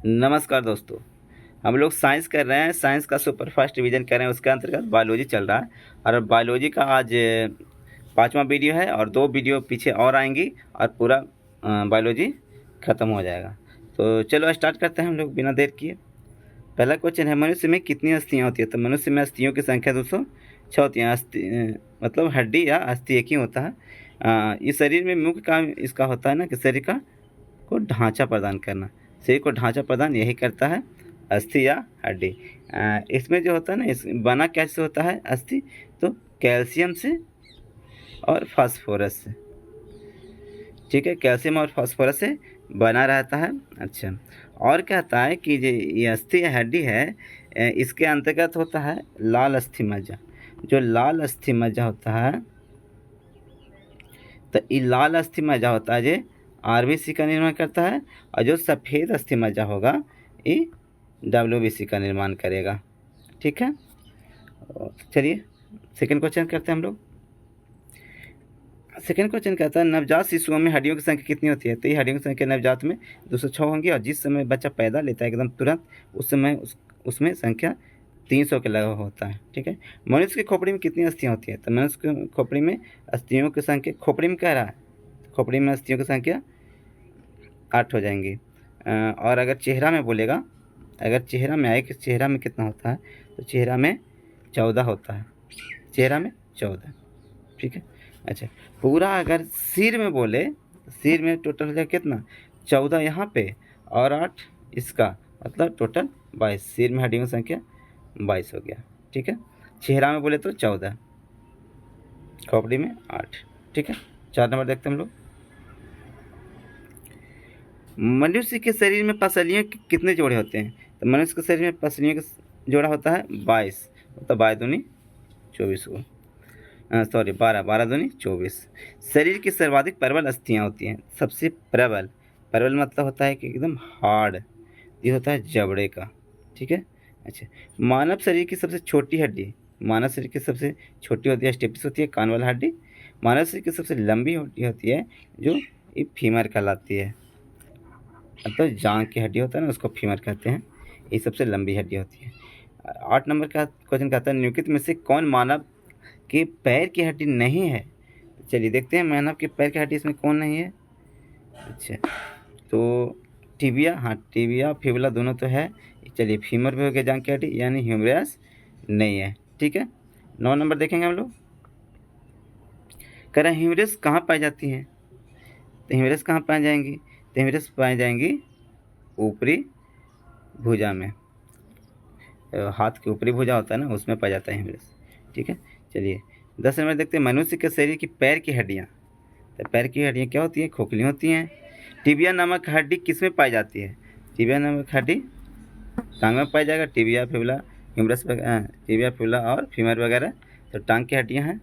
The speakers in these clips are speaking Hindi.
नमस्कार दोस्तों। हम लोग साइंस कर रहे हैं, साइंस का सुपर फास्ट रिवीजन कर रहे हैं। उसके अंतर्गत बायोलॉजी चल रहा है और बायोलॉजी का आज पांचवा वीडियो है और दो वीडियो पीछे और आएंगी और पूरा बायोलॉजी ख़त्म हो जाएगा। तो चलो स्टार्ट करते हैं हम लोग बिना देर किए। पहला क्वेश्चन है, मनुष्य में कितनी अस्थियाँ होती है? तो मनुष्य में अस्थियों की संख्या 206 होती है। मतलब हड्डी या अस्थि एक ही होता है। इस शरीर में मुख्य काम इसका होता है ना कि शरीर का को ढांचा प्रदान करना। शरीर को ढांचा प्रदान यही करता है अस्थि या हड्डी। इसमें जो होता है ना, इस बना कैसे होता है अस्थि? तो कैल्शियम से और फास्फोरस से। ठीक है, कैल्शियम और फास्फोरस से बना रहता है। अच्छा, और कहता है कि ये अस्थि या हड्डी है, इसके अंतर्गत होता है लाल अस्थि मज्जा। जो लाल अस्थि मज्जा होता है, तो ये लाल अस्थि मज्जा होता है जो आरबीसी का निर्माण करता है, और जो सफ़ेद अस्थि मज्जा होगा ये डब्ल्यूबीसी का निर्माण करेगा। ठीक है, चलिए सेकंड क्वेश्चन करते हैं हम लोग। सेकंड क्वेश्चन कहता है, नवजात शिशुओं में हड्डियों की संख्या कितनी होती है? तो ये हड्डियों की संख्या नवजात में 206 होंगी, और जिस समय बच्चा पैदा लेता है एकदम तुरंत उस समय उसमें संख्या 300 के लगभग होता है। ठीक है, मनुष्य की खोपड़ी में कितनी अस्थियाँ होती हैं? तो मनुष्य की खोपड़ी में अस्थियों की संख्या, खोपड़ी में कह रहा है, खोपड़ी में अस्थियों की संख्या 8 हो जाएंगी। और अगर चेहरा में बोलेगा, अगर चेहरा में आए कि चेहरा में कितना होता है, तो चेहरा में 14 होता है। चेहरा में 14। ठीक है, अच्छा, पूरा अगर सिर में बोले, सिर में टोटल हो जाए कितना? 14 यहाँ पे और 8 इसका, मतलब टोटल 22। सिर में हड्डियों की संख्या 22 हो गया। ठीक है, चेहरा में बोले तो 14, खोपड़ी में 8। ठीक है, 4 नंबर देखते हैं हम लोग। मनुष्य के शरीर में पसलियों के कितने जोड़े होते हैं? तो मनुष्य के शरीर में पसलियों का जोड़ा होता है 22, मतलब 22 दूनी 24 को, सॉरी 12, 12 दूनी 24। शरीर की सर्वाधिक प्रबल अस्थियाँ होती हैं। सबसे प्रबल, प्रबल मतलब होता है कि एकदम हार्ड, ये होता है जबड़े का। ठीक है, अच्छा, मानव शरीर की सबसे छोटी हड्डी, मानव शरीर की सबसे छोटी होती है स्टेपिस होती है, कान वाला हड्डी। मानव शरीर की सबसे लंबी हड्डी होती है जो ये फीमर कहलाती है, मतलब जांग की हड्डी होता है ना, उसको फीमर कहते हैं। ये सबसे लंबी हड्डी होती है। 8 नंबर का क्वेश्चन कहता है, निम्नलिखित में से कौन मानव के पैर की हड्डी नहीं है? चलिए देखते हैं मानव के पैर की हड्डी इसमें कौन नहीं है। अच्छा, तो टिबिया, हाँ टिबिया फिबुला दोनों तो है। चलिए फीमर भी हो गया जांग की हड्डी, यानी ह्यूमरस नहीं है। ठीक है, 9 नंबर देखेंगे हम लोग। कह रहे हैं ह्यूमरस कहाँ पाई जाती है? तो ह्यूमरस कहाँ पाई जाएंगी? तो ह्यूमरस पाई जाएंगी ऊपरी भुजा में, हाथ की ऊपरी भुजा होता है ना, उसमें पाया जाता है ह्यूमरस। ठीक है, चलिए 10 नंबर देखते हैं, मनुष्य के शरीर की पैर की हड्डियाँ। तो पैर की हड्डियाँ क्या होती हैं? खोखली होती हैं। टिबिया नामक हड्डी किस में पाई जाती है? टिबिया नामक हड्डी टांग में पाई जाएगा। Tibia fibula, humerus, tibia fibula और फीमर वगैरह तो टांग की हड्डियाँ हैं।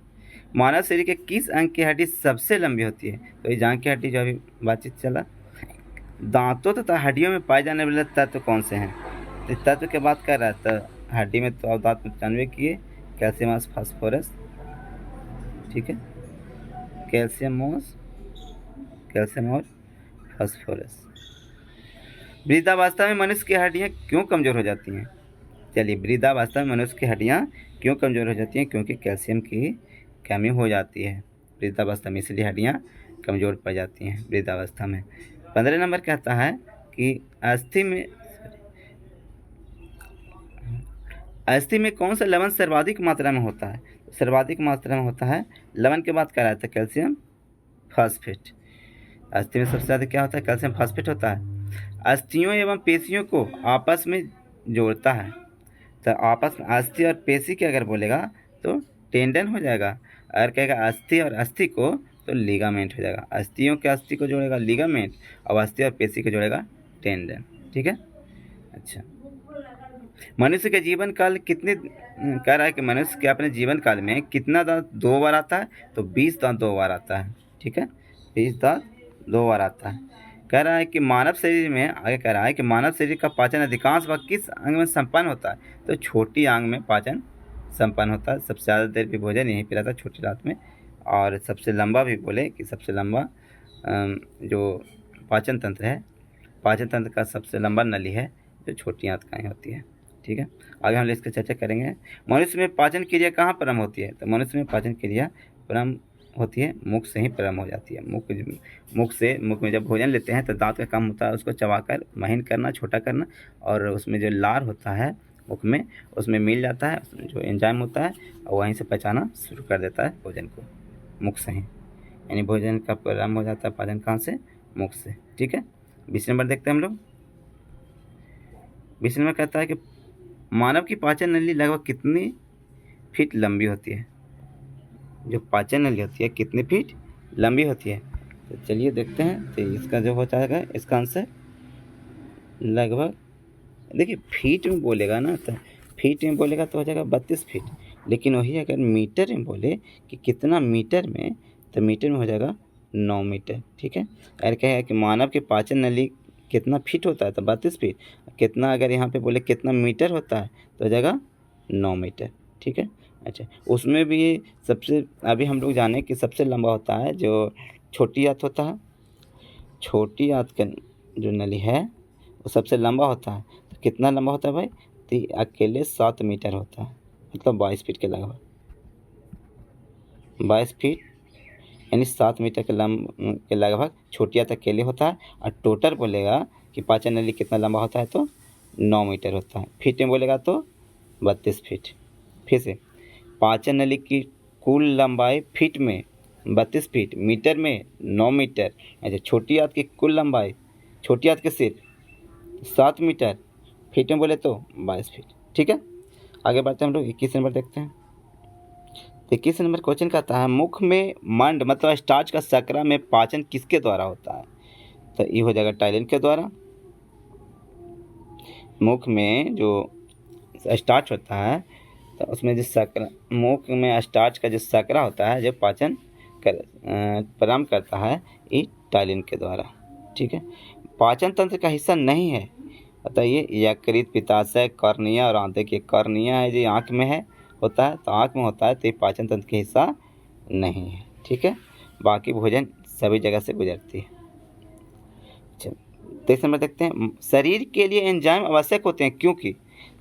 मानव शरीर के किस अंग की हड्डी सबसे लंबी होती है? तो ये जांघ की हड्डी, जो अभी बातचीत चला। दांतों तथा हड्डियों में पाए जाने वाले तत्व कौन से हैं? तो तत्व की बात कर रहा है, तो हड्डी में तो आप दांत में 95 किए, कैल्शियम और फास्फोरस। ठीक है, कैल्शियम और फास्फोरस। वृद्धावस्था में मनुष्य की हड्डियाँ क्यों कमज़ोर हो जाती हैं? चलिए, वृद्धावस्था में मनुष्य की हड्डियाँ क्यों कमज़ोर हो जाती हैं? क्योंकि कैल्शियम की कमी हो जाती है वृद्धावस्था में, इसलिए हड्डियाँ कमज़ोर पड़ जाती हैं वृद्धावस्था में। 15 नंबर कहता है कि अस्थि में कौन सा लवण सर्वाधिक मात्रा में होता है? सर्वाधिक मात्रा में होता है, लवण की बात कर रहा था, कैल्शियम फास्फेट। अस्थि में सबसे ज़्यादा क्या होता है? कैल्शियम फास्फेट होता है। अस्थियों एवं पेशियों को आपस में जोड़ता है। तो आपस में अस्थि और पेशी के अगर बोलेगा तो टेंडन हो जाएगा, अगर कहेगा अस्थि और अस्थि को तो लिगामेंट हो जाएगा। अस्थियों के अस्थि को जोड़ेगा लिगामेंट, और अस्थि और पेशी को जोड़ेगा टेंडन। ठीक है, अच्छा, मनुष्य के जीवन काल कितने, कह रहा है कि मनुष्य के अपने जीवन काल में कितना दांत 2 बार आता है? तो 20 दांत 2 बार आता है। ठीक है, 20 दांत 2 बार आता है। कह रहा है कि मानव शरीर में, आगे कह रहा है कि मानव शरीर का पाचन अधिकांश वक्त किस अंग में संपन्न होता है? तो छोटी आंग में पाचन संपन्न होता है। सबसे ज़्यादा देर भी भोजन यहीं पर रहता है, छोटी दांत में। और सबसे लंबा भी बोले कि सबसे लंबा जो पाचन तंत्र है, पाचन तंत्र का सबसे लंबा नली है जो छोटी आंतकाएँ होती है। ठीक है, आगे हम इसकी चर्चा करेंगे। मनुष्य में पाचन क्रिया कहाँ प्रारंभ होती है? तो मनुष्य में पाचन क्रिया प्रारंभ होती है मुख से ही प्रारंभ हो जाती है। मुख में जब भोजन लेते हैं तो दांत का काम होता है उसको चबाकर महीन करना, छोटा करना, और उसमें जो लार होता है मुख में, उसमें मिल जाता है, उसमें जो एंजाइम होता है और वहीं से पचाना शुरू कर देता है भोजन को, मुख से ही। यानी भोजन का प्रारंभ हो जाता है पाचन कहाँ से? मुख से। ठीक है, 20 नंबर देखते हैं हम लोग। 20 नंबर कहता है कि मानव की पाचन नली लगभग कितनी फीट लंबी होती है? जो पाचन नली होती है कितने फीट लंबी होती है? तो चलिए देखते हैं। तो इसका जो हो जाएगा, इसका आंसर लगभग, देखिए फीट में बोलेगा ना, तो फीट में बोलेगा तो हो जाएगा 32 फीट, लेकिन वही अगर मीटर में बोले कि कितना मीटर में, तो मीटर में हो जाएगा 9 मीटर। ठीक है, अगर कहे कि मानव के पाचन नली कितना फीट होता है तो 32 फीट, कितना अगर यहाँ पे बोले कितना मीटर होता है तो हो जाएगा 9 मीटर। ठीक है, अच्छा, उसमें भी सबसे अभी हम लोग जाने कि सबसे लंबा होता है जो छोटी आंत होता है। छोटी आंत का जो नली है वो सबसे लंबा होता है। तो कितना लंबा होता है भाई? तो अकेले 7 मीटर होता है, मतलब 22 फीट के लगभग, 22 फीट यानी 7 मीटर के लगभग छोटी आंत अकेले होता है। और टोटल बोलेगा कि पाचन नली कितना लंबा होता है तो 9 मीटर होता है। फीट में बोलेगा तो 32 फीट। फिर से, पाचन नली की कुल लंबाई फीट में 32 फीट, मीटर में 9 मीटर। अच्छा, छोटी आंत की कुल लंबाई, छोटी आंत के सिर्फ 7 मीटर, फीट में बोले तो 22 फीट। ठीक है, आगे बढ़ते हैं हम लोग। 21 नंबर देखते हैं। 21 नंबर क्वेश्चन कहता है मुख में मंड मतलब स्टार्च का शकरा में पाचन किसके द्वारा होता है? तो ये हो जाएगा टाइलिन के द्वारा। मुख में जो स्टार्च होता है तो उसमें जो शकरा, मुख में स्टार्च का जो शकरा होता है जो पाचन प्रारंभ करता है, ये टाइलिन के द्वारा। ठीक है, पाचन तंत्र का हिस्सा नहीं है, बताइए। यकृत, पित्ताशय, कॉर्निया और आंत। देखिए कॉर्निया है जो आँख में है, होता है, तो आँख में होता है, तो ये पाचन तंत्र का हिस्सा नहीं है। ठीक है, बाकी भोजन सभी जगह से गुजरती है। अच्छा, 23 नंबर देखते हैं। शरीर के लिए एंजाइम आवश्यक होते हैं क्योंकि,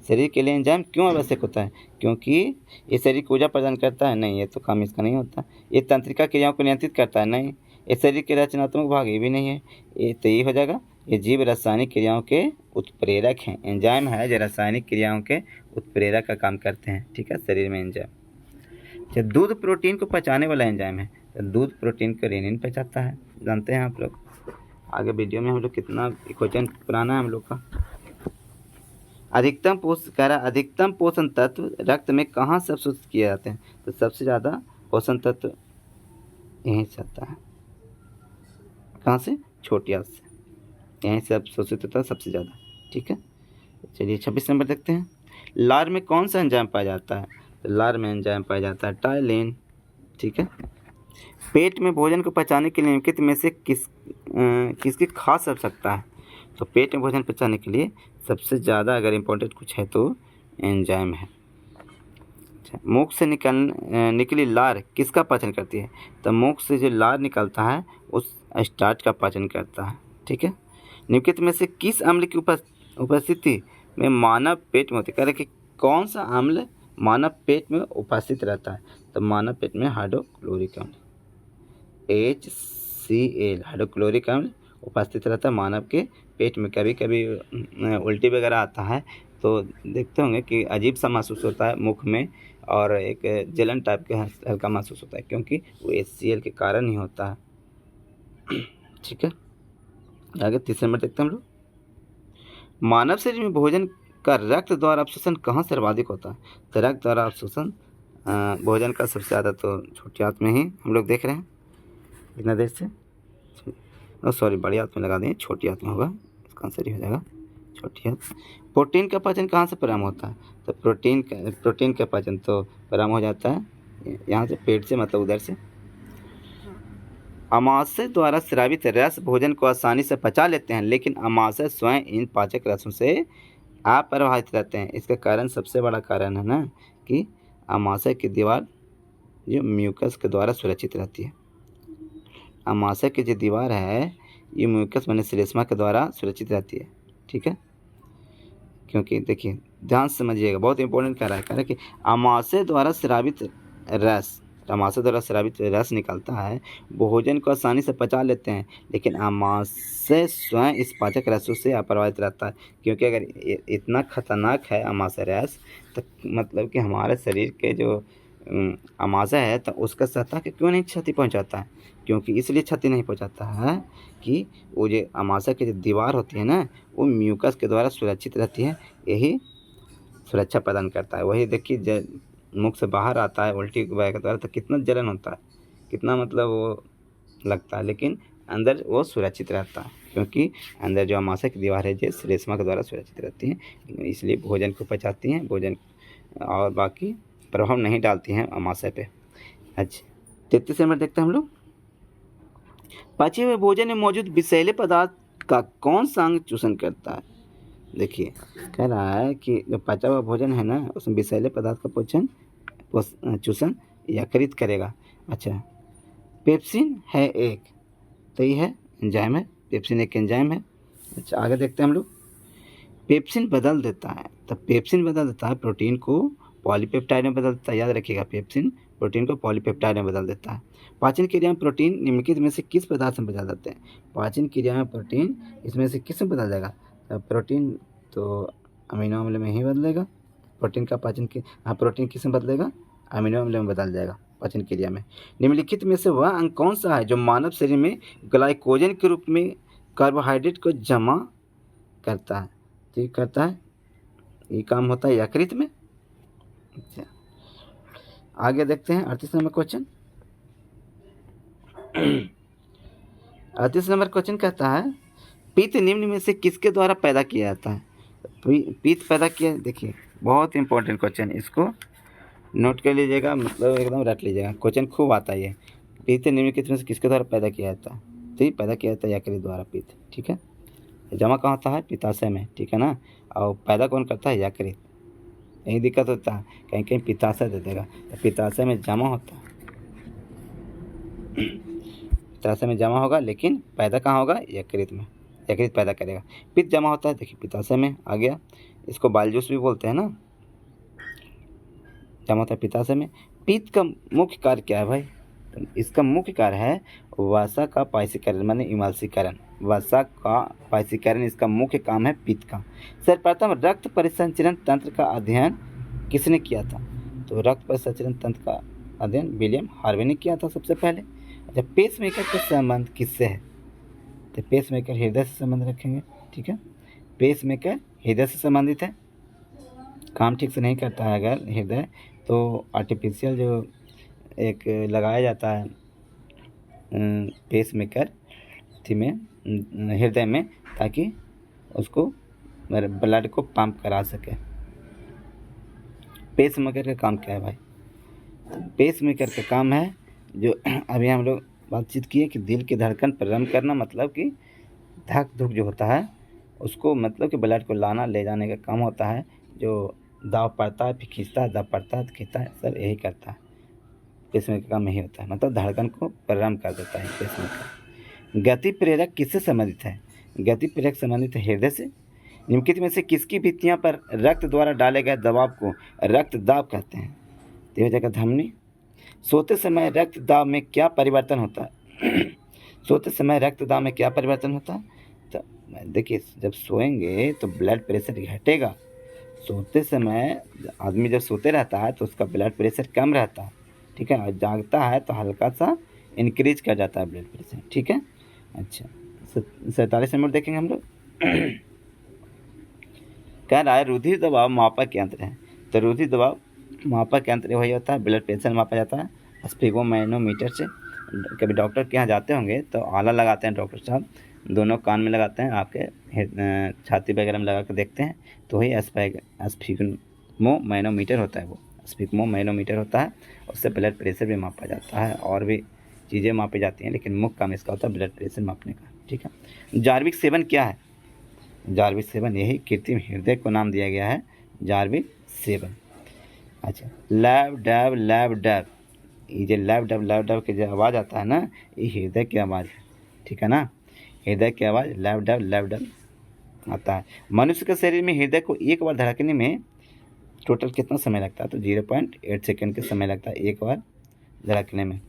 शरीर के लिए एंजाइम क्यों आवश्यक होता है? क्योंकि ये शरीर को ऊर्जा प्रदान करता है? नहीं, ये तो काम इसका नहीं होता। ये तंत्रिका क्रियाओं को नियंत्रित करता है? नहीं। ये शरीर के रचनात्मक भाग? ये भी नहीं है। ये तो ये हो जाएगा, ये जीव रासायनिक क्रियाओं के उत्प्रेरक हैं। एंजाइम है जो रासायनिक क्रियाओं के उत्प्रेरक का काम करते हैं। ठीक है, शरीर में एंजाइम। अच्छा, दूध प्रोटीन को पचाने वाला एंजाइम है, तो दूध प्रोटीन को रेनिन पचाता है, जानते हैं आप लोग। आगे वीडियो में हम लोग कितना क्वेश्चन पुराना है हम लोग का। अधिकतम पोषण तत्व रक्त में कहाँ से अवशोषित किए जाते हैं? तो सबसे ज़्यादा पोषण तत्व यहीं से आता है। कहाँ से? छोटी आंत से, यहीं से अवशोषित होता है सबसे ज़्यादा। ठीक है, चलिए 26 नंबर देखते हैं। लार में कौन सा एंजाइम पाया जाता है? तो लार में एंजाइम पाया जाता है टाइलिन। ठीक है, पेट में भोजन को पचाने के लिए निम्नलिखित में से किसकी खास आवश्यकता है? तो पेट में भोजन पचाने के लिए सबसे ज़्यादा अगर इम्पोर्टेंट कुछ है तो एंजाइम है। अच्छा, मुख से निकली लार किसका पाचन करती है? तो मुख से जो लार निकलता है उस स्टार्च का पाचन करता है। ठीक है, निम्नलिखित में से किस अम्ल की उपस्थिति में मानव पेट में होती है? कह रहे कि कौन सा अम्ल मानव पेट में उपस्थित रहता है? तो मानव पेट में हाइड्रोक्लोरिक अम्ल, HCl, हाइड्रोक्लोरिक अम्ल उपस्थित रहता है मानव के पेट में। कभी कभी उल्टी वगैरह आता है तो देखते होंगे कि अजीब सा महसूस होता है मुख में, और एक जलन टाइप का हल्का महसूस होता है, क्योंकि वो HCl के कारण ही होता है। ठीक है, आगे 3 नंबर देखते हैं हम लोग। मानव शरीर में भोजन का रक्त द्वारा अवशोषण कहाँ सर्वाधिक होता है? तो रक्त द्वारा अवशोषण भोजन का सबसे ज़्यादा तो छोटी आंत में ही हम लोग देख रहे हैं इतना देर से। सॉरी, बड़ी आंत में लगा दें, छोटी आंत में होगा, इसका आंसर ही हो जाएगा छोटी आंत। प्रोटीन का पाचन कहाँ से प्रारंभ होता है? तो प्रोटीन का पाचन तो प्रारंभ हो जाता है यहाँ से, पेट से, मतलब उधर से। अमाशय द्वारा स्रावित रस भोजन को आसानी से पचा लेते हैं, लेकिन अमाशय स्वयं इन पाचक रसों से अप्रभावित रहते हैं। इसका कारण, सबसे बड़ा कारण है ना कि अमाशय की दीवार जो म्यूकस के द्वारा सुरक्षित रहती है। अमाशय की जो दीवार है ये म्यूकस माने श्लेष्मा के द्वारा सुरक्षित रहती है, ठीक है। क्योंकि देखिए ध्यान से समझिएगा, बहुत इंपॉर्टेंट कह रहा है कि आमाशय द्वारा स्रावित रस, आमाशय द्वारा स्रावित रस निकलता है, भोजन को आसानी से पचा लेते हैं, लेकिन आमाशय स्वयं इस पाचक रसों से अप्रभावित रहता है। क्योंकि अगर इतना खतरनाक है आमाशय रस, तो मतलब कि हमारे शरीर के जो आमाशय है तो उसका सतह के क्यों नहीं क्षति पहुंचाता है? क्योंकि इसलिए क्षति नहीं पहुंचाता है कि वो जो आमाशय की जो दीवार होती है ना, वो म्यूकस के द्वारा सुरक्षित रहती है, यही सुरक्षा प्रदान करता है। वही देखिए मुख से बाहर आता है उल्टी वगैरह के द्वारा तो कितना जलन होता है, कितना मतलब वो लगता है, लेकिन अंदर वो सुरक्षित रहता है, क्योंकि अंदर जो आमाशय की दीवार है जो श्लेष्मा के द्वारा सुरक्षित रहती है, इसलिए भोजन को पचाती हैं, भोजन और बाकी प्रभाव नहीं डालती हैं आमाशय पे। अच्छा 33 नंबर देखते हैं हम लोग, पचे हुए भोजन में मौजूद विषैले पदार्थ का कौन सा अंग चूषण करता है? देखिए कह रहा है कि जो पचा हुआ भोजन है ना, उसमें विषैले पदार्थ का चूषण यकृत करेगा। अच्छा पेप्सिन है एक, तो ये है एंजाइम है, पेप्सिन एक एंजाइम है। अच्छा आगे देखते हैं हम लोग, पेप्सिन बदल देता है, तो पेप्सिन बदल देता है प्रोटीन को पॉलीपेप्टाइड में बदल देता है। याद रखिएगा पेप्सिन प्रोटीन को पॉलीपेप्टाइड में बदल देता है। पाचन क्रिया में प्रोटीन निम्नलिखित में से किस पदार्थ में बदल जाते हैं? पाचन क्रिया में प्रोटीन इसमें से किस में बदल जाएगा? प्रोटीन तो अमीनो अम्ल में ही बदलेगा। प्रोटीन का पाचन की प्रोटीन किस में बदलेगा? अमीनो अम्ल में बदल जाएगा पाचन क्रिया में। निम्नलिखित में से वह अंग कौन सा है जो मानव शरीर में ग्लाइकोजन के रूप में कार्बोहाइड्रेट को जमा करता है? ठीक करता है, ये काम होता है यकृत में। अच्छा आगे देखते हैं 38 नंबर क्वेश्चन। 38 नंबर क्वेश्चन कहता है पित्त निम्न में से किसके द्वारा पैदा किया जाता है? पित्त पैदा किया, देखिए बहुत इंपॉर्टेंट क्वेश्चन, इसको नोट कर लीजिएगा, मतलब एकदम रट लीजिएगा, क्वेश्चन खूब आता है ये। पित्त निम्नलिखित में से किसके द्वारा पैदा किया जाता है? तो ये पैदा किया जाता है यकृत द्वारा पित्त, ठीक है। जमा कहाँ होता है? पित्ताशय में, ठीक है ना। और पैदा कौन करता है? यकृत। यही दिक्कत होता है, कहीं कहीं पित्ताशय दे देगा, तो पित्ताशय में जमा होता है, पित्ताशय में जमा होगा, लेकिन पैदा कहाँ होगा? यकृत में, यकृत पैदा करेगा। पित्त जमा होता है, देखिए पित्ताशय में आ गया, इसको बालजूस भी बोलते हैं ना, जमा होता है पित्ताशय में। पित्त का मुख्य कार्य क्या है भाई? तो इसका मुख्य कार्य है वसा का पायसीकरण, माने इमल्सीकरण, वसा का पायसीकरण इसका मुख्य काम है पित्त का। सर्वप्रथम रक्त परिसंचरण तंत्र का अध्ययन किसने किया था? तो रक्त परिसंचरण तंत्र का अध्ययन विलियम हार्वे ने किया था सबसे पहले। अच्छा पेसमेकर का संबंध किससे है? तो पेसमेकर हृदय से संबंध रखेंगे, ठीक है। पेसमेकर हृदय से संबंधित है, काम ठीक से नहीं करता है अगर हृदय, तो आर्टिफिशियल जो एक लगाया जाता है पेसमेकर में हृदय में, ताकि उसको ब्लड को पंप करा सके। पेसमेकर का काम क्या है भाई? पेसमेकर का काम है जो अभी हम लोग बातचीत किए कि दिल की धड़कन प्रारंभ करना, मतलब कि धक धुक जो होता है उसको, मतलब कि ब्लड को लाना ले जाने का काम होता है। जो दाव पड़ता है फिर खींचता है, दाव पड़ता है तो खींचता है, सब यही करता है। पेसमेकर का काम यही होता है, मतलब धड़कन को प्रारंभ कर देता है पेसमेकर। गति प्रेरक किससे संबंधित है? गति प्रेरक संबंधित है हृदय से। निम्नलिखित में से किसकी भित्तियां पर रक्त द्वारा डाले गए दबाव को रक्तदाब कहते हैं? तो हो जाएगा धमनी। सोते समय रक्तदाब में क्या परिवर्तन होता है? सोते समय रक्तदाब में क्या परिवर्तन होता है? तो देखिए जब सोएंगे तो ब्लड प्रेशर घटेगा। सोते समय आदमी जब सोते रहता है तो उसका ब्लड प्रेशर कम रहता है, ठीक है, और जागता है तो हल्का सा इंक्रीज कर जाता है ब्लड प्रेशर, ठीक है। अच्छा 47 नंबर देखेंगे हम लोग। कह रहा है रुधिर दबाव मापक यंत्र है, तो रुधिर दबाव मापक यंत्र वही होता है, ब्लड प्रेशर मापा जाता है स्फिगोमैनोमीटर से। कभी डॉक्टर के यहाँ जाते होंगे तो आला लगाते हैं डॉक्टर साहब, दोनों कान में लगाते हैं, आपके छाती वगैरह में लगा कर देखते हैं, तो वही स्फिगमोमैनोमीटर होता है, वो स्फिगमोमैनोमीटर होता है। उससे ब्लड प्रेशर भी मापा जाता है और भी चीज़ें मापी जाती हैं, लेकिन मुख्य काम इसका होता है ब्लड प्रेशर मापने का, ठीक है। जार्विक सेवन क्या है? जार्विक सेवन यही कृत्रिम हृदय को नाम दिया गया है, जार्विक सेवन। अच्छा लैब डैब, ये जो लैब डैब के जो आवाज़ आता है ना, ये हृदय की आवाज़ है, ठीक है ना। हृदय की आवाज़ लैब डब लैब डब आता है। मनुष्य के शरीर में हृदय को एक बार धड़कने में टोटल कितना समय लगता है? तो 0.8 सेकेंड का समय लगता है एक बार धड़कने में।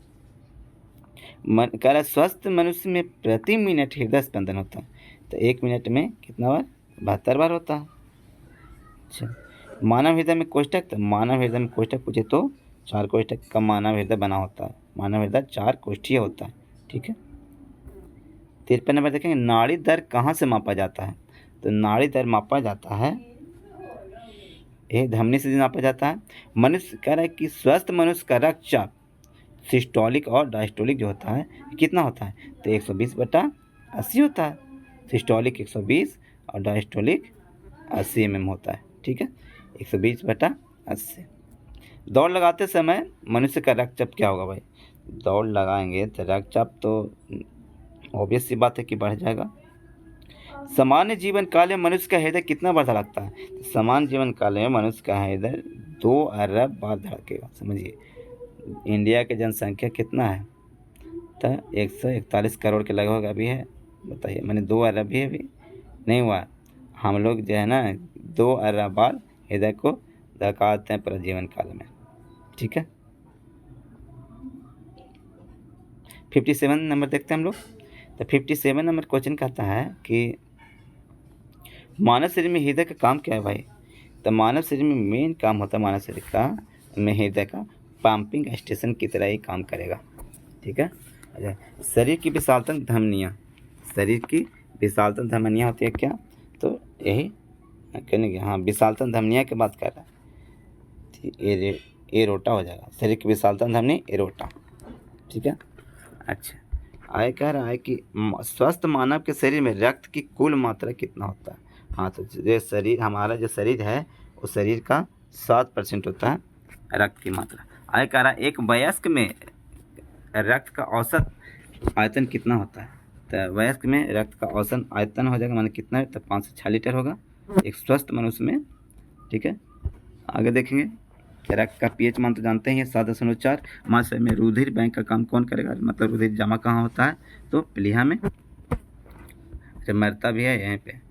कह रहा स्वस्थ मनुष्य में प्रति मिनट हृदय स्पंदन होता है, तो 1 मिनट में कितना बार? 72 बार होता है। अच्छा, मानव हृदय में कोष्ठक, तो मानव हृदय में कोष्ठक पूछे तो 4 कोष्ठक का मानव हृदय बना होता है। मानव हृदय 4 कोष्ठीय होता है। ठीक है, 53 नंबर देखेंगे, नाड़ी दर कहाँ से मापा जाता है? तो नाड़ी दर मापा जाता है धमनी से नापा जाता है। मनुष्य कह रहा है कि स्वस्थ मनुष्य का रक्तचाप सिस्टोलिक और डायस्टोलिक जो होता है कितना होता है? तो 120/80 होता है। सिस्टोलिक 120 और डायस्टोलिक 80 mm होता है। ठीक है, 120/80। दौड़ लगाते समय मनुष्य का रक्तचाप क्या होगा भाई? दौड़ लगाएंगे तो रक्तचाप तो ऑब्वियस सी बात है कि बढ़ जाएगा। सामान्य जीवन काल में मनुष्य का हृदय कितना बार धड़कता है? सामान्य जीवन काल में मनुष्य का हृदय 2 अरब बार धड़केगा। समझिए, इंडिया की जनसंख्या कितना है? तो 141 करोड़ के लगभग अभी है। बताइए, मैंने 2 अरब भी अभी नहीं हुआ। हम लोग जो है ना 2 अरब बार हृदय को धड़काते हैं पूरे जीवन काल में। ठीक है, 57 नंबर देखते हैं हम लोग। तो 57 नंबर क्वेश्चन कहता है कि मानव शरीर में हृदय का काम क्या है भाई? तो मानव शरीर में मेन काम होता है मानव शरीर का में हृदय का पंपिंग स्टेशन की तरह ही काम करेगा। ठीक है, अच्छा, शरीर की विशालतम धमनियाँ, शरीर की विशालतम धमनियाँ होती है क्या? तो यही कहने की, हाँ विशालतम धमनियाँ की बात कर रहा है, एरोटा हो जाएगा। शरीर की विशालतम धमनी एरोटा। ठीक है, अच्छा, आगे कह रहा है कि स्वस्थ मानव के शरीर में रक्त की कुल मात्रा कितना होता है? हाँ, तो जो शरीर हमारा जो शरीर है उस शरीर का 7% होता है रक्त की मात्रा। आगे कह रहा है एक वयस्क में रक्त का औसत आयतन कितना होता है? तो वयस्क में रक्त का औसत आयतन हो जाएगा माने कितना है? तो 5 से 6 लीटर होगा एक स्वस्थ मनुष्य में। ठीक है, आगे देखेंगे रक्त का पीएच मान तो जानते हैं 7.4। हमारे शरीर में रुधिर बैंक का काम कौन करेगा? मतलब रुधिर जमा कहाँ होता है? तो प्लीहा में। मरता भी है यहीं पे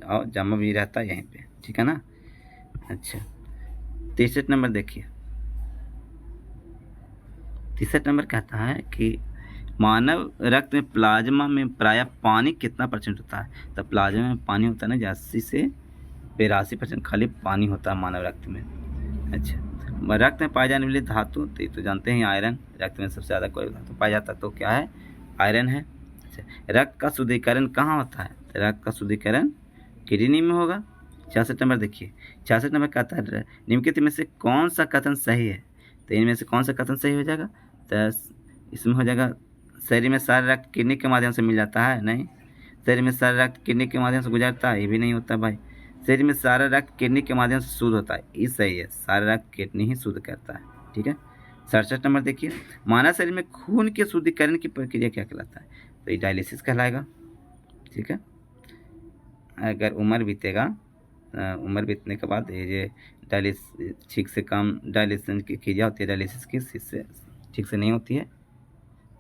और जमा भी रहता है यहीं पे। ठीक है ना। अच्छा, 63 नंबर देखिए। 63 नंबर कहता है कि मानव रक्त में प्लाज्मा में प्रायः पानी कितना परसेंट होता है? तो प्लाज्मा में पानी होता है ना 80 से 82% खाली पानी होता है मानव रक्त में। अच्छा, रक्त में पाए जाने वाली धातु तो जानते हैं आयरन, रक्त में सबसे ज़्यादा कोई धातु पाया जाता है तो क्या है? आयरन है। अच्छा, रक्त का शुद्धिकरण कहाँ होता है? तो रक्त का शुद्धिकरण किडनी में होगा। 66 नंबर देखिए। 66 नंबर कहता है निम्नलिखित में से कौन सा कथन सही है? तो इनमें से कौन सा कथन सही हो जाएगा? तो इसमें हो जाएगा शरीर में सारा रक्त किडनी के माध्यम से मिल जाता है, नहीं। शरीर में सारा रक्त किडनी के माध्यम से गुजरता है, ये भी नहीं होता भाई। शरीर में सारा रक्त किडनी के माध्यम से शुद्ध होता है, ये सही है, सारा रक्त किडनी ही शुद्ध करता है। ठीक है, 67 नंबर देखिए। मानव शरीर में खून के शुद्धिकरण की प्रक्रिया क्या कहलाता है? तो ये डायलिसिस कहलाएगा। ठीक है, अगर उम्र बीतेगा, उम्र बीतने के बाद ये डायलिसिस ठीक से काम डायलिसिस की क्रिया होती है, डायलिसिस की इससे ठीक से नहीं होती है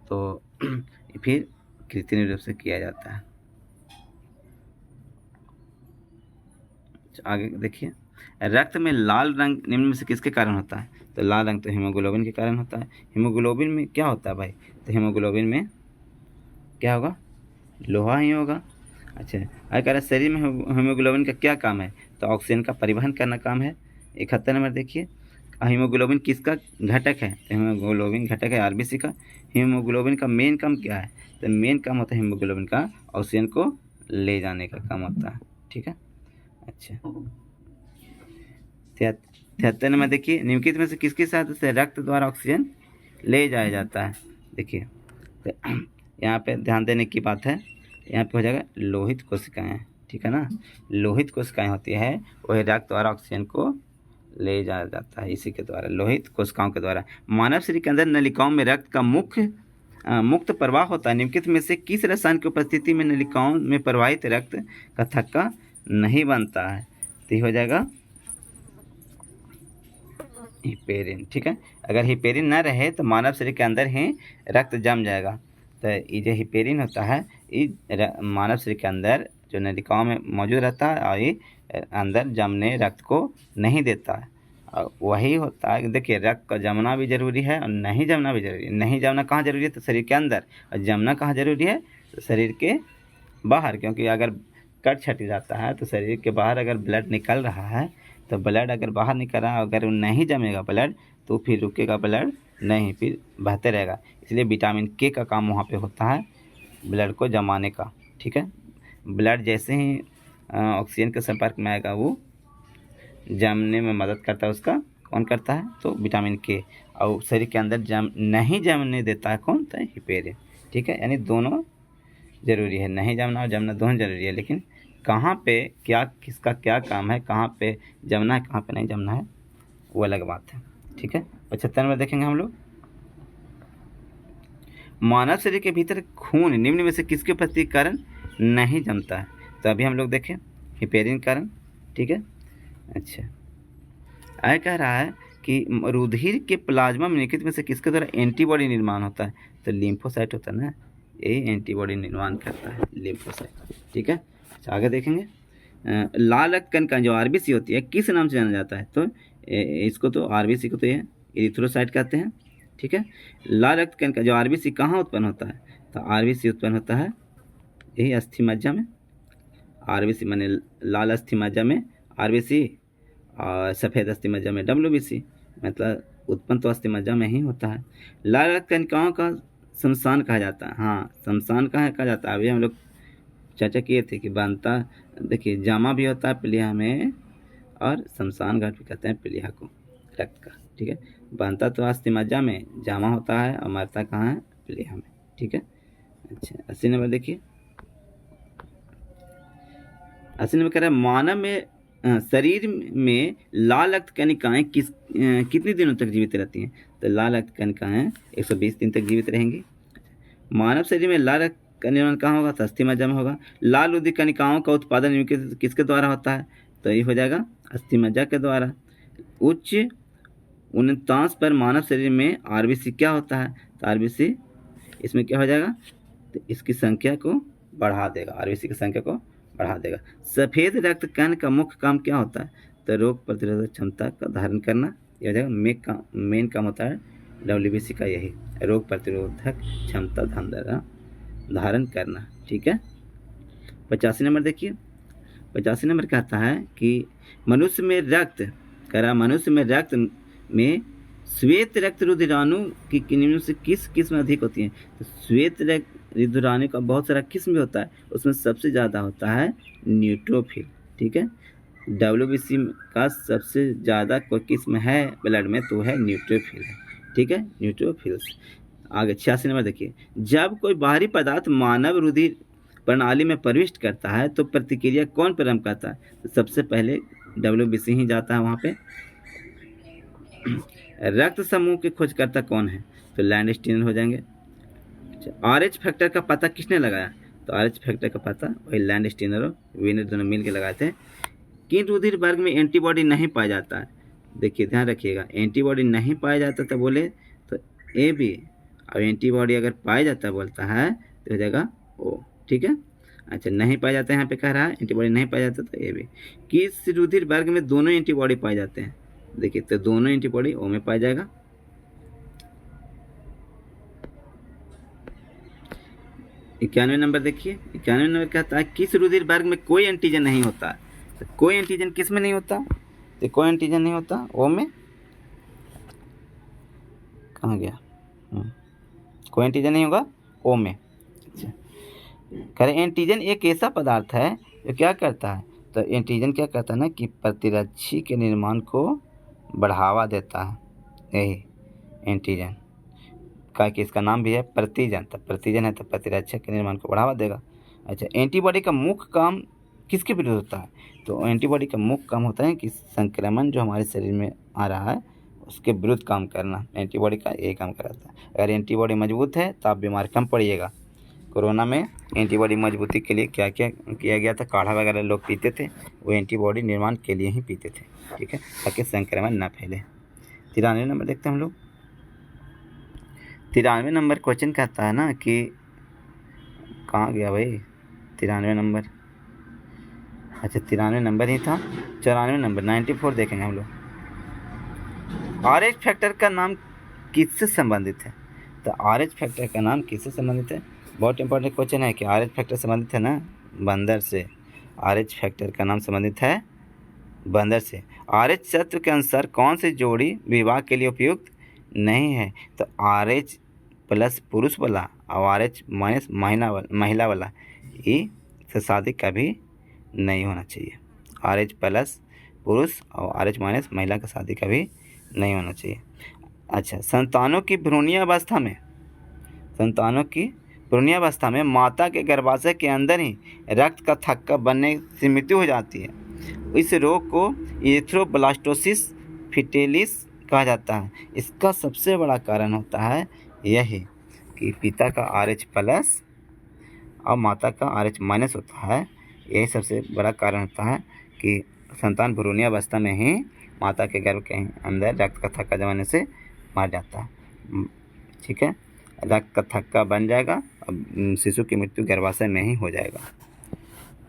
तो फिर कृत्रिम रूप से किया जाता है। आगे देखिए, रक्त में लाल रंग निम्न में से किसके कारण होता है? तो लाल रंग तो हीमोग्लोबिन के कारण होता है। हीमोग्लोबिन में क्या होता है भाई? तो हीमोग्लोबिन में क्या होगा? लोहा ही होगा। अच्छा, अगर शरीर में हीमोग्लोबिन का क्या काम है? तो ऑक्सीजन का परिवहन करना काम है। 71 नंबर देखिए। हीमोग्लोबिन किसका घटक है? तो हीमोग्लोबिन घटक है आरबीसी का। हीमोग्लोबिन का मेन काम क्या है? तो मेन काम होता है हीमोग्लोबिन का ऑक्सीजन को ले जाने का काम होता है। ठीक है, अच्छा, 73 नंबर देखिए। निम्नलिखित में से किसके साथ से रक्त द्वारा ऑक्सीजन ले जाया जाता है? देखिए, तो यहाँ पे ध्यान देने की बात है, यहाँ पे हो जाएगा लोहित कोशिकाएं। ठीक है ना, लोहित कोशिकाएं होती है वही रक्त द्वारा ऑक्सीजन को ले जाया जाता है, इसी के द्वारा, लोहित कोशिकाओं के द्वारा। मानव शरीर के अंदर नलिकाओं में रक्त का मुक्त प्रवाह होता है। निम्नलिखित में से किस रसायन की उपस्थिति में नलिकाओं में प्रवाहित रक्त का थक्का नहीं बनता है? तो ये हो जाएगा हिपेरिन। ठीक है, अगर हिपेरिन ना रहे तो मानव शरीर के अंदर ही रक्त जम जाएगा। तो ये जो हिपेरिन होता है मानव शरीर के अंदर जो नलिकाओं में मौजूद रहता है और ये अंदर जमने रक्त को नहीं देता है। और वही होता है कि देखिए रक्त का जमना भी जरूरी है और नहीं जमना भी जरूरी है। नहीं जमना कहाँ जरूरी है? तो शरीर के अंदर, और जमना कहाँ जरूरी है? तो शरीर के बाहर, क्योंकि अगर कट छट जाता है तो शरीर के बाहर अगर ब्लड निकल रहा है तो ब्लड अगर बाहर निकल रहा है, अगर वो नहीं जमेगा ब्लड तो फिर रुकेगा ब्लड नहीं, फिर बहते रहेगा। इसलिए विटामिन के का काम वहाँ पे होता है ब्लड को जमाने का। ठीक है, ब्लड जैसे ही ऑक्सीजन के संपर्क में आएगा वो जमने में मदद करता है। उसका कौन करता है? तो विटामिन के। और शरीर के अंदर नहीं जमने देता है कौन? तो हिपेरिन। ठीक है, यानी दोनों ज़रूरी है, नहीं जमना और जमना दोनों ज़रूरी है। लेकिन कहाँ पे क्या, किसका क्या काम है, कहाँ पे जमना है कहाँ पे नहीं जमना है, वो अलग बात है। ठीक है, 75 में देखेंगे हम लोग, मानव शरीर के भीतर खून निम्न में से किसके प्रति कारण नहीं जमता है? तो अभी हम लोग देखें हिपेरिन कारण। ठीक है, अच्छा यह कह रहा है कि रुधिर के प्लाज्मा में निकट में से किसके द्वारा एंटीबॉडी निर्माण होता है? तो लिम्फोसाइट होता है ना, ये एंटीबॉडी निर्माण करता है, लिम्फोसाइट। ठीक है, अच्छा आगे देखेंगे, लाल रक्त कणिका जो आरबीसी होती है किस नाम से जाना जाता है? तो इसको तो आरबीसी को तो ये एरिथ्रोसाइट कहते हैं। ठीक है, लाल रक्त कणिका जो आरबीसी कहाँ उत्पन्न होता है? तो आरबीसी उत्पन्न होता है यही अस्थि मज्जा में। आरबीसी माने लाल अस्थि मज्जा में आरबीसी और सफ़ेद अस्थि मज्जा में डब्ल्यूबीसी, मतलब उत्पन्न तो अस्थि मज्जा में ही होता है। लाल रक्त कणिकाओं का शमशान कहा जाता है। हाँ, शमशान कहाँ कहा जाता है? अभी हम लोग चर्चा किए थे कि बनता, देखिए जामा भी होता है प्लीहा में और शमशान घाट भी कहते हैं प्लीहा को रक्त का। ठीक है, बनता तो अस्थि मज्जा में, जामा होता है और मरता कहाँ है? प्लीहा में। ठीक है, अच्छा 80 नंबर देखिए, 80 नंबर कह रहा है मानव में शरीर में लाल रक्त कणिकाएं कितने दिनों तक जीवित रहती हैं? तो लाल रक्त कणिकाएं 120 दिन तक जीवित रहेंगी। मानव शरीर में लाल रक्त का निर्माण कहाँ होगा? तो अस्थि मज्जा में होगा। लाल रुधिर कणिकाओं का उत्पादन किसके द्वारा होता है? तो ये हो जाएगा अस्थि मज्जा के द्वारा। उच्च 49 पर मानव शरीर में आरबीसी क्या होता है? तो आरबीसी इसमें क्या हो जाएगा? तो इसकी संख्या को बढ़ा देगा, आरबीसी की संख्या को बढ़ा देगा। सफ़ेद रक्त कण का मुख्य काम क्या होता है? तो रोग प्रतिरोधक क्षमता का धारण करना, यह हो जाएगा। मेन काम होता है डब्ल्यूबीसी का यही, रोग प्रतिरोधक क्षमता धारण करना। ठीक है, 85 नंबर देखिए, 85 नंबर कहता है कि मनुष्य में रक्त में श्वेत रक्त रुधिराणु की निम्न से किस किस्म अधिक होती है? तो श्वेत रक्त रुधिराणु का बहुत सारा किस्म भी होता है, उसमें सबसे ज़्यादा होता है न्यूट्रोफिल। ठीक है, डब्ल्यूबीसी का सबसे ज़्यादा कोई किस्म है ब्लड में तो है न्यूट्रोफिल। ठीक है, न्यूट्रोफिल्स। आगे 86 नंबर देखिए, जब कोई बाहरी पदार्थ मानव रुधिर प्रणाली में प्रविष्ट करता है तो प्रतिक्रिया कौन प्रारंभ करता है? तो सबसे पहले डब्ल्यूबीसी ही जाता है वहाँ पे। रक्त समूह के खोजकर्ता कौन है? तो लैंडस्टीनर हो जाएंगे। RH फैक्टर का पता किसने लगाया? तो RH फैक्टर का पता वही लैंडस्टीनर और वीनर दोनों मिल के लगाए थे। किन रुधिर वर्ग में एंटीबॉडी नहीं पाया जाता है? देखिए ध्यान रखिएगा, एंटीबॉडी नहीं पाया जाता तो बोले तो ए बी, और एंटीबॉडी अगर पाया जाता बोलता है तो हो जाएगा ओ। ठीक है, अच्छा नहीं पाया जाता है, यहाँ पे कह रहा है एंटीबॉडी नहीं पाया जाता तो ए बी। किस रुधिर वर्ग में दोनों एंटीबॉडी पाए जाते हैं? देखिए तो दोनों एंटीबॉडी ओ में पाया जाएगा। 91 नंबर देखिए, 91 नंबर कहता है किस रुधिर वर्ग में कोई एंटीजन नहीं होता? तो कोई एंटीजन किस में नहीं होता? तो कोई एंटीजन नहीं होता ओ में, कहाँ गया? कोई एंटीजन नहीं होगा ओ में। अच्छा कह रहे एंटीजन एक ऐसा पदार्थ है जो क्या करता है? तो एंटीजन क्या करता है ना कि प्रतिरक्षी के निर्माण को बढ़ावा देता है, यही एंटीजन का कि इसका नाम भी है प्रतिजन। तो प्रतिजन है तो प्रतिरक्षा के निर्माण को बढ़ावा देगा। अच्छा एंटीबॉडी का मुख्य काम किसके विरुद्ध होता है? तो एंटीबॉडी का मुख्य काम होता है कि संक्रमण जो हमारे शरीर में आ रहा है उसके विरुद्ध काम करना, एंटीबॉडी का यही काम कराता है। अगर एंटीबॉडी मजबूत है तो आप बीमार कम पड़िएगा। कोरोना में एंटीबॉडी मजबूती के लिए क्या क्या किया गया था? काढ़ा वगैरह लोग पीते थे, वो एंटीबॉडी निर्माण के लिए ही पीते थे। ठीक है, ताकि संक्रमण ना फैले। 93 नंबर देखते हैं हम लोग। 93 नंबर क्वेश्चन कहता है ना कि कहाँ गया भाई 93 नंबर? अच्छा 93 नंबर ही था, 94 नंबर 94 देखेंगे हम लोग। RH फैक्टर का नाम किससे संबंधित है? तो RH फैक्टर का नाम किससे संबंधित है? बहुत इंपॉर्टेंट क्वेश्चन है कि RH फैक्टर संबंधित है ना बंदर से। RH फैक्टर का नाम संबंधित है बंदर से। RH तत्व के अनुसार कौन सी जोड़ी विवाह के लिए उपयुक्त नहीं है? तो RH प्लस पुरुष वाला और RH माइनस महिला वाला ये से शादी कभी नहीं होना चाहिए। RH प्लस पुरुष और RH माइनस महिला का शादी कभी नहीं होना चाहिए। अच्छा, संतानों की भ्रूणावस्था में माता के गर्भाशय के अंदर ही रक्त का थक्का बनने से मृत्यु हो जाती है। इस रोग को एरिथ्रोब्लास्टोसिस फिटेलिस कहा जाता है। इसका सबसे बड़ा कारण होता है यही कि पिता का RH प्लस और माता का RH माइनस होता है। यही सबसे बड़ा कारण होता है कि संतान भ्रूणावस्था में ही माता के गर्भ के अंदर रक्त का थक्का जमाने से मर जाता है। ठीक है, रक्त का थक्का बन जाएगा और शिशु की मृत्यु गर्भाशय में ही हो जाएगा।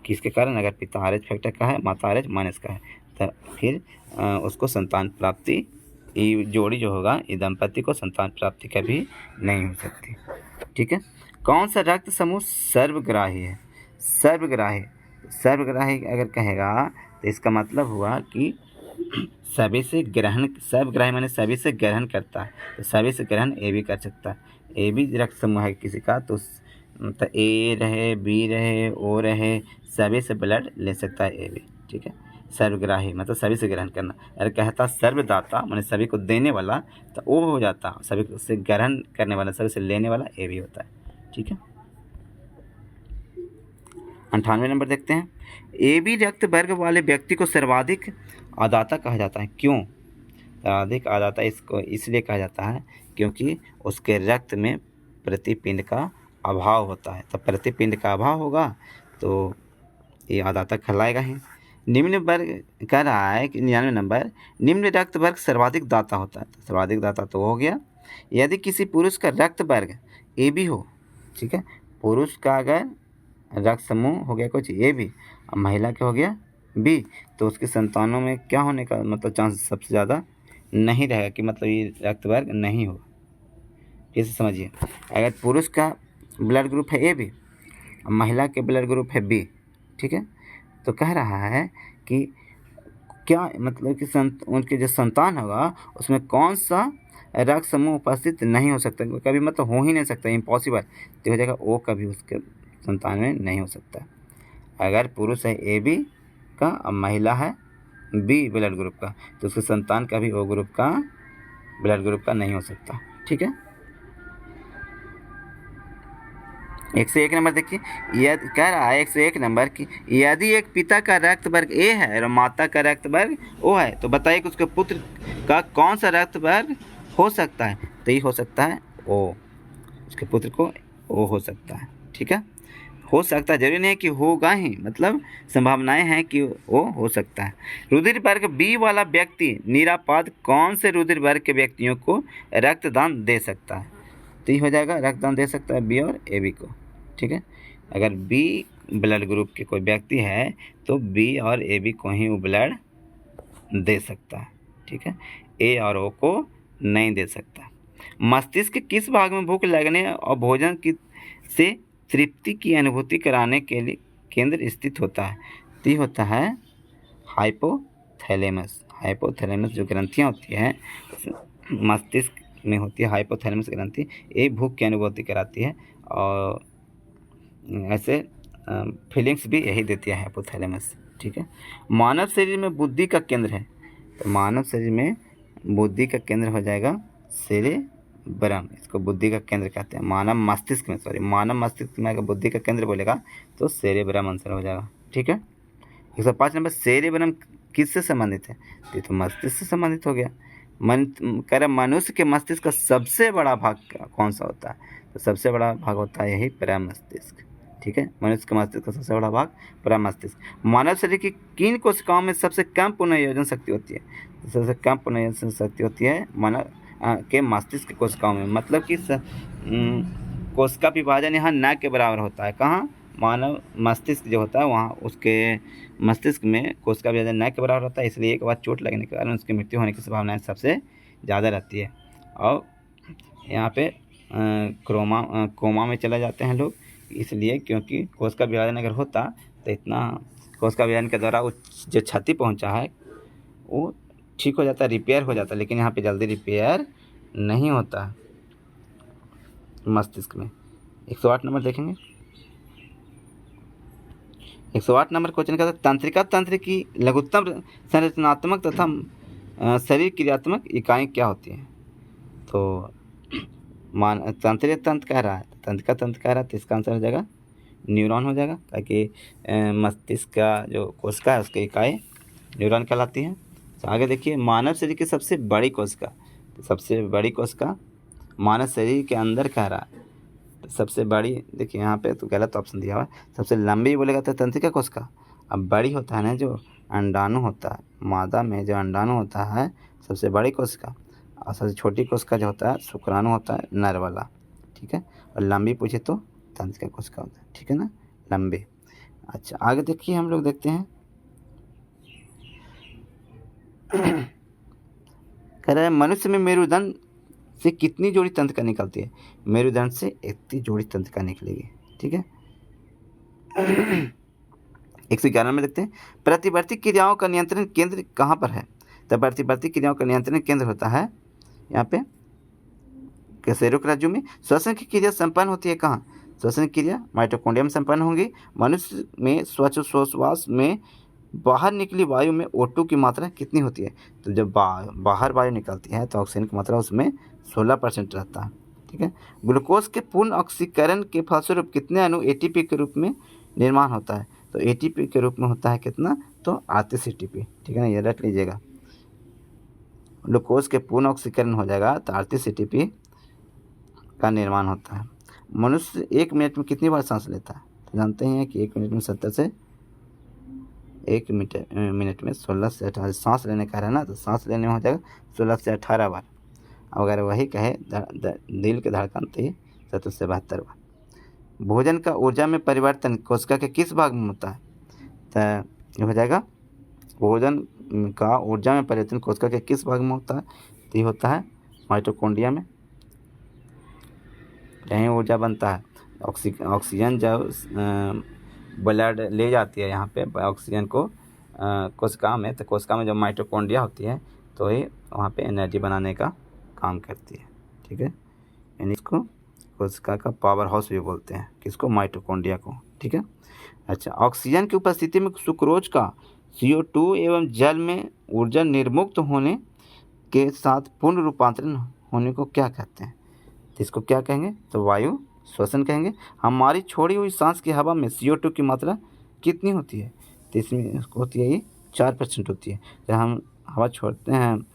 किसके कारण? अगर पिता RH फैक्टर का है, माता RH माइनस का है, तो फिर उसको संतान प्राप्ति, ये जोड़ी जो होगा, ये दंपति को संतान प्राप्ति कभी नहीं हो सकती। ठीक है, कौन सा रक्त समूह सर्वग्राही है? सर्वग्राही अगर कहेगा तो इसका मतलब हुआ कि सभी से ग्रहण, सर्वग्राही माने सभी से ग्रहण करता है, तो सभी से ग्रहण ए भी कर सकता है। ए भी रक्त समूह है किसी का, तो ए रहे, बी रहे, ओ रहे, सभी से ब्लड ले सकता है ए भी। ठीक है, सर्वग्राही मतलब सभी से ग्रहण करना। अगर कहता सर्वदाता माने सभी को देने वाला, तो ओ हो जाता, सभी से ग्रहण करने वाला, सभी से लेने वाला ए भी होता है। ठीक है, 98 नंबर देखते हैं। ए बी रक्त वर्ग वाले व्यक्ति को सर्वाधिक आदाता कहा जाता है। क्यों सर्वाधिक आदाता इसको इसलिए कहा जाता है क्योंकि उसके रक्त में प्रतिपिंड का अभाव होता है। तो प्रतिपिंड का अभाव होगा तो ये आदाता कहलाएगा ही। निम्न वर्ग कह रहा है कि 99 नंबर, निम्न रक्त वर्ग सर्वाधिक दाता होता है। तो सर्वाधिक दाता तो हो गया यदि किसी पुरुष का रक्त वर्ग ए बी हो। ठीक है, पुरुष का अगर रक्त समूह हो गया कुछ ए बी और महिला का हो गया बी, तो उसके संतानों में क्या होने का मतलब चांस सबसे ज़्यादा नहीं रहेगा कि मतलब ये रक्त वर्ग नहीं होगा। फिर से समझिए, अगर पुरुष का ब्लड ग्रुप है ए बी और महिला के ब्लड ग्रुप है बी, ठीक है, तो कह रहा है कि क्या मतलब कि उनके जो संतान होगा उसमें कौन सा रक्त समूह उपस्थित नहीं हो सकता, कभी मतलब हो ही नहीं सकता, इम्पॉसिबल। तो हो जाएगा ओ कभी उसके संतान में नहीं हो सकता। अगर पुरुष है ए बी का और महिला है बी ब्लड ग्रुप का, तो उसके संतान का भी ओ ग्रुप का ब्लड ग्रुप का नहीं हो सकता। ठीक है, 101 नंबर देखिए, यदि कह रहा है 101 नंबर की, यदि एक पिता का रक्त वर्ग ए है और माता का रक्त वर्ग ओ है, तो बताइए कि उसके पुत्र का कौन सा रक्त वर्ग हो सकता है? तो ये हो सकता है ओ, उसके पुत्र को ओ हो सकता है। ठीक है, हो सकता है, जरूरी नहीं है कि होगा ही, मतलब संभावनाएं हैं कि वो हो सकता है। रुधिर वर्ग बी वाला व्यक्ति निरापाद कौन से रुधिर वर्ग के व्यक्तियों को रक्तदान दे सकता है? तो ये हो जाएगा रक्तदान दे सकता है बी और ए बी को। ठीक है, अगर बी ब्लड ग्रुप के कोई व्यक्ति है तो बी और ए बी को ही वो ब्लड दे सकता है। ठीक है, ए और ओ को नहीं दे सकता। मस्तिष्क के किस भाग में भूख लगने और भोजन की से तृप्ति की अनुभूति कराने के लिए केंद्र स्थित होता है? तो ये होता है हाइपोथैलेमस। हाइपोथैलेमस जो ग्रंथियाँ होती हैं मस्तिष्क में होती है, हाइपोथैलेमस ग्रंथि, ये भूख की अनुभूति कराती है और ऐसे फीलिंग्स भी यही देती है हाइपोथैलेमस। ठीक है, मानव शरीर में बुद्धि का केंद्र है, तो मानव शरीर में बुद्धि का केंद्र हो जाएगा सेरेब्रम, इसको बुद्धि का केंद्र कहते हैं। मानव मस्तिष्क में अगर बुद्धि का केंद्र बोलेगा तो सेरेब्रम आंसर हो जाएगा। ठीक है, 105 नंबर, सेरेब्रम किससे संबंधित है? तो मस्तिष्क से संबंधित हो गया। मनुष्य के मस्तिष्क का सबसे बड़ा भाग कौन सा होता है? तो सबसे बड़ा भाग होता है यही प्रमस्तिष्क। ठीक है, मनुष्य के मस्तिष्क का सबसे बड़ा भाग प्रमस्तिष्क। मानव शरीर की किन कोशिकाओं में सबसे कम पुनर्योजन शक्ति होती है? तो सबसे कम पुनर्योजन शक्ति होती है मानव के मस्तिष्क की कोशिकाओं में, मतलब कि कोशिका विभाजन यहाँ न के बराबर होता है। कहाँ? मानव मस्तिष्क जो होता है वहाँ उसके मस्तिष्क में कोशिका विभाजन न के बराबर होता है, इसलिए एक बार चोट लगने के कारण उसकी मृत्यु होने की संभावना सबसे ज़्यादा रहती है। और यहाँ पे कोमा में चले जाते हैं लोग, इसलिए क्योंकि कोशिका विभाजन अगर होता तो इतना कोशिका विभाजन के द्वारा वो जो क्षति पहुँचा है वो ठीक हो जाता, रिपेयर हो जाता, लेकिन यहाँ पे जल्दी रिपेयर नहीं होता मस्तिष्क में। 108 नंबर देखेंगे। 108 नंबर क्वेश्चन का तंत्रिका तंत्र की लघुत्तम संरचनात्मक तथा शरीर क्रियात्मक इकाई क्या होती है? तो तंत्रिका तंत्र कह रहा है, तंत्रिका तंत्र कह रहा है, तो इसका आंसर हो जाएगा न्यूरॉन हो जाएगा, ताकि मस्तिष्क का जो कोशिका है उसकी इकाई न्यूरॉन कहलाती है। तो आगे देखिए, मानव शरीर की सबसे बड़ी कोशिका, तो सबसे बड़ी कोशिका मानव शरीर के अंदर कह रहा है, तो सबसे बड़ी देखिए यहाँ पे तो गलत ऑप्शन दिया हुआ है, सबसे लंबी बोलेगा तो तंत्रिका कोशिका। अब बड़ी होता है ना जो अंडाणु होता है, मादा में जो अंडाणु होता है सबसे बड़ी कोशिका, और सबसे छोटी कोशिका जो होता है शुक्राणु होता है, नर वाला, ठीक है। और लंबी पूछे तो तंत्रिका कोशिका होता है, ठीक है ना, लंबी। अच्छा आगे देखिए, हम लोग देखते हैं कह रहा है मनुष्य में मेरुदंड से कितनी जोड़ी तंत्रिका निकलती है? मेरुदंड से इतनी जोड़ी तंत्रिका निकलेगी, ठीक है। 111 में देखते हैं, प्रतिवर्ती क्रियाओं का नियंत्रण केंद्र कहाँ पर है? तो प्रतिवर्ती क्रियाओं का नियंत्रण केंद्र होता है यहाँ पे कशेरुक रज्जु में। श्वसन की क्रिया संपन्न होती है कहाँ? श्वसन क्रिया माइटोकॉन्ड्रिया में संपन्न होंगी। मनुष्य में श्वासोच्छ्वास में बाहर निकली वायु में O2 की मात्रा कितनी होती है? तो जब बाहर वायु निकलती है तो ऑक्सीजन की मात्रा उसमें 16% रहता है, ठीक है। ग्लूकोज के पूर्ण ऑक्सीकरण के फलस्वरूप कितने अणु ATP के रूप में निर्माण होता है? तो ATP के रूप में होता है कितना? तो 38 ATP, ठीक है ना, ये रट लीजिएगा। ग्लूकोज के पूर्ण ऑक्सीकरण हो जाएगा तो 38 ATP का निर्माण होता है। मनुष्य 1 मिनट में कितनी बार सांस लेता है? तो जानते हैं कि 1 मिनट में 70 से 1 मिनट में 16 से 18 सांस लेने का है ना, तो सांस लेने में हो जाएगा 16 से 18 बार। अगर वही कहे दिल के धड़कन तो 70 से 72 बार। भोजन का ऊर्जा में परिवर्तन कोशिका के किस भाग में होता है? तो ये हो जाएगा भोजन का ऊर्जा में परिवर्तन कोशिका के किस भाग में होता है? तो ये होता है माइटोकॉन्ड्रिया में, यहीं ऊर्जा बनता है। ऑक्सीजन जब ब्लड ले जाती है यहाँ पे ऑक्सीजन को कोशिका में, तो कोशिका में जब माइटोकॉन्ड्रिया होती है तो ये वहाँ पे एनर्जी बनाने का काम करती है, ठीक है। यानी इसको कोशिका का पावर हाउस भी बोलते हैं, किसको? माइटोकॉन्ड्रिया को, ठीक है। अच्छा, ऑक्सीजन की उपस्थिति में सुक्रोज का CO2 एवं जल में ऊर्जा निर्मुक्त होने के साथ पूर्ण रूपांतरण होने को क्या कहते हैं? तो इसको क्या कहेंगे? तो वायु श्वसन कहेंगे। हमारी छोड़ी हुई सांस की हवा में CO2 की मात्रा कितनी होती है? तो इसमें होती है ये 4% होती है। जब हम हवा छोड़ते हैं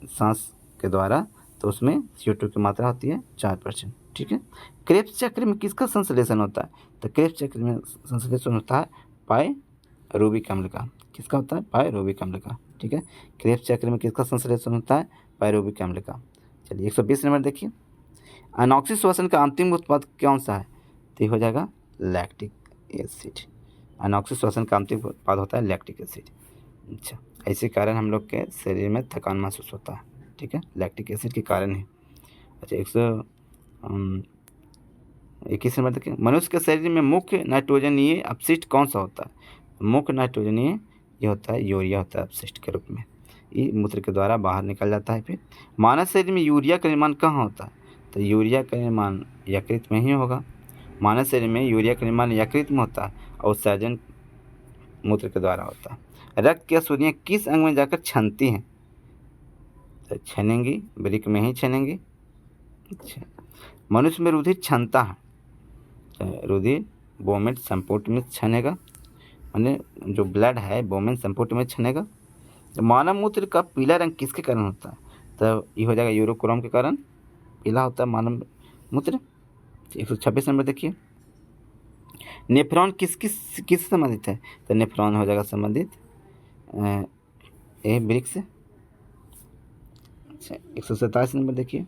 सांस के द्वारा तो उसमें CO2 की मात्रा होती है 4%, ठीक है। क्रेब्स चक्र में किसका संश्लेषण होता है? तो क्रेब्स चक्र में संश्लेषण होता है पायरुविक अम्ल का। किसका होता है? पायरुविक अम्ल का, ठीक है। क्रेब्स चक्र में किसका संश्लेषण होता है? पायरुविक अम्ल का। चलिए 120 नंबर देखिए, अनॉक्सिक श्वसन का अंतिम उत्पाद कौन सा है? तो ये हो जाएगा लैक्टिक एसिड। अनॉक्सिक श्वसन का अंतिम उत्पाद होता है लैक्टिक एसिड। अच्छा, इसी कारण हम लोग के शरीर में थकान महसूस होता है, ठीक है, लैक्टिक एसिड के कारण है। अच्छा 121 नंबर देखिए, मनुष्य के शरीर में मुख्य नाइट्रोजनीय अपशिष्ट कौन सा होता है? मुख्य नाइट्रोजनीय ये होता है यूरिया, होता है अपशिष्ट के रूप में, ये मूत्र के द्वारा बाहर निकल जाता है। फिर मानव शरीर में यूरिया का निर्माण कहाँ होता है? तो यूरिया का निर्माण यकृत में ही होगा। मानव शरीर में यूरिया का निर्माण यकृत में होता है और उत्सर्जन मूत्र के द्वारा होता है। रक्त की अशुद्धियाँ किस अंग में जाकर छनती हैं? तो छनेंगी, वृक्क में ही छनेंगी। अच्छा, मनुष्य में रुधिर छनता है, तो रुधिर बोमेन संपुट में छनेगा, माने जो ब्लड है बोमेन संपुट में छनेगा। तो मानव मूत्र का पीला रंग किसके कारण होता है? तो ये हो जाएगा यूरोक्रोम के कारण पीला होता है मानव मूत्र। 126 नंबर देखिए, नेफ्रॉन किस संबंधित है? तो नेफ्रॉन हो जाएगा संबंधित वृक्क से। अच्छा 127 नंबर देखिए,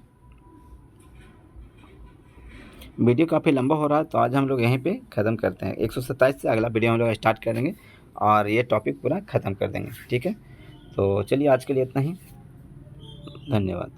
वीडियो काफ़ी लंबा हो रहा है, तो आज हम लोग यहीं पे ख़त्म करते हैं। 127 से अगला वीडियो हम लोग स्टार्ट करेंगे और ये टॉपिक पूरा ख़त्म कर देंगे, ठीक है। तो चलिए आज के लिए इतना ही, धन्यवाद।